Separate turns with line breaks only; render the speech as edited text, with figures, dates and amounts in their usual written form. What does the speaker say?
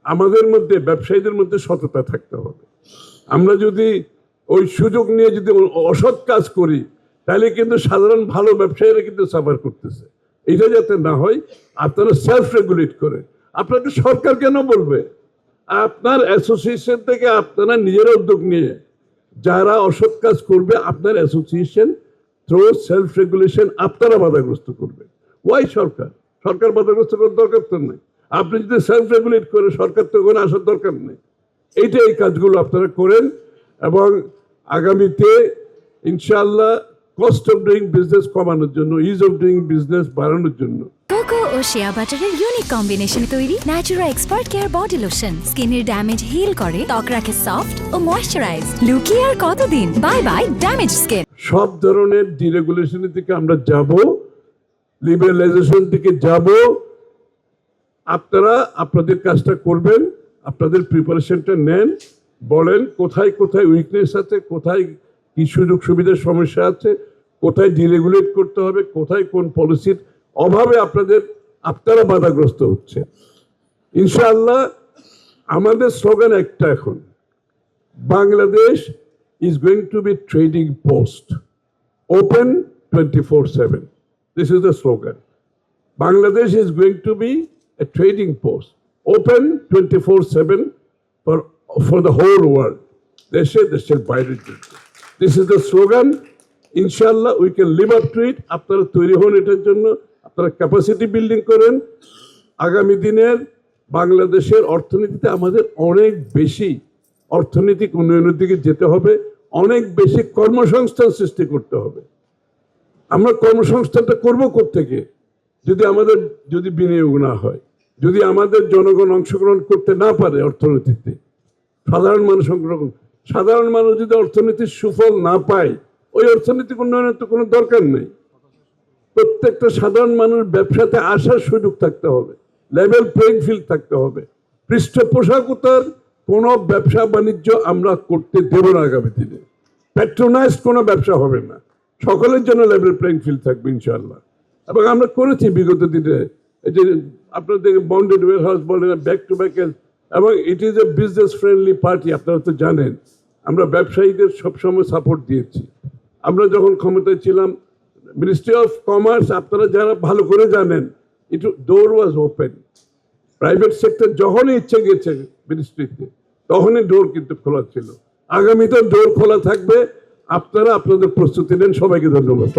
আমাদের মধ্যে ব্যবসায়ীদের মধ্যে সততা থাকতে হবে। আমরা যদি ওই সুযোগ নিয়ে যদি অসৎ কাজ করি তাহলে কিন্তু সাধারণ ভালো ব্যবসায়ীরা কিন্তু সাফার করতেছে। এটা যাতে না হয় আপনারা সেলফ রেগুলেট করেন। আপনাকে সরকার কেন বলবে? আপনার অ্যাসোসিয়েশন থেকে আপনারা নিজেরা উদ্যোগ নিয়ে যারা অসৎ কাজ করবে আপনার অ্যাসোসিয়েশন থ্রু সেলফ রেগুলেশন আপনারা বাধাগ্রস্ত করবে। ওয়াই সরকার বাধাগ্রস্ত করার দরকার তো নেই। আপনি যদি সেলফ রেগুলেট করে সরকার তো ওখানে আসার দরকার নেই। এই কাজগুলো আপনারা করেন এবং আগামীতে ইনশাআল্লাহ কস্ট অফ ডুইং বিজনেস কমানোর জন্য, ইজ অফ ডুইং বিজনেস বাড়ানোর জন্য
কোকো ও শিয়া বাটারের ইউনিক কম্বিনেশনে তৈরি Natura expert care body lotion স্কিনের ড্যামেজ হিল করে, ত্বক রাখে সফট ও ময়েশ্চারাইজড। লুকিয়ে আর কতদিন? Bye bye damage skin.
সব ধরনের ডিরেগুলেশন থেকে আমরা যাব, লিবারালাইজেশন থেকে যাব। আপনারা আপনাদের কাজটা করবেন, আপনাদের প্রিপারেশনটা নেন, বলেন কোথায় কোথায় উইকনেস আছে, কোথায় কি সুযোগ সুবিধার সমস্যা আছে, কোথায় ডিরেগুলেট করতে হবে, কোথায় কোন পলিসির অভাবে আপনারা বাধাগ্রস্ত হচ্ছে। ইনশাআল্লাহ আমাদের স্লোগান একটা এখন, Bangladesh is going to be trading post, open 24/7. This is the slogan. Bangladesh is going to be a trading post, open 24/7 for the whole world. দেশের বাইরের জন্য। This is the slogan. Inshallah we can live up to it. আপনারা তৈরি হন এটার জন্য, আপনারা capacity building করেন। আগামী দিনের বাংলাদেশের অর্থনীতিতে আমাদের অনেক বেশি অর্থনৈতিক উন্নয়নের দিকে যেতে হবে, অনেক বেশি কর্মসংস্থান সৃষ্টি করতে হবে। আমরা কর্মসংস্থানটা করবো কোত্থেকে? যদি বিনিয়োগ না হয়, যদি আমাদের জনগণ অংশগ্রহণ করতে না পারে অর্থনীতিতে, সাধারণ মানুষ যদি অর্থনীতির সুফল না পায়, ওই অর্থনৈতিক উন্নয়নের তো কোনো দরকার নেই। প্রত্যেকটা সাধারণ মানুষ ব্যবসাতে আসার সুযোগ থাকতে হবে, লেভেল প্লেইং ফিল্ড থাকতে হবে। পৃষ্ঠপোষকতার কোনো ব্যবসা বাণিজ্য আমরা করতে দেব না আগামী দিনে। প্যাট্রোনাইজড কোনো ব্যবসা হবে না, সকলের জন্য লেভেল প্লেইং ফিল্ড থাকবে ইনশাআল্লাহ। এবং আমরা করেছি বিগত দিনে, এই যে আপনাদের বাউন্ডেড ওয়ার হাউস বলেন, ব্যাক টু ব্যাক, এবং it is a business friendly party. আপনারা তো জানেন আমরা ব্যবসায়ীদের সবসময় সাপোর্ট দিয়েছি। আমরা যখন ক্ষমতায় ছিলাম, মিনিস্ট্রি অফ কমার্স আপনারা যারা ভালো করে জানেন, ডোর ওয়াজ ওপেন। প্রাইভেট সেক্টর যখনই ইচ্ছে গেছে মিনিস্ট্রিতে, তখনই ডোর কিন্তু খোলা ছিল। আগামীতে ডোর খোলা থাকবে। আপনারা আপনাদের প্রস্তুতি নেন। সবাইকে ধন্যবাদ।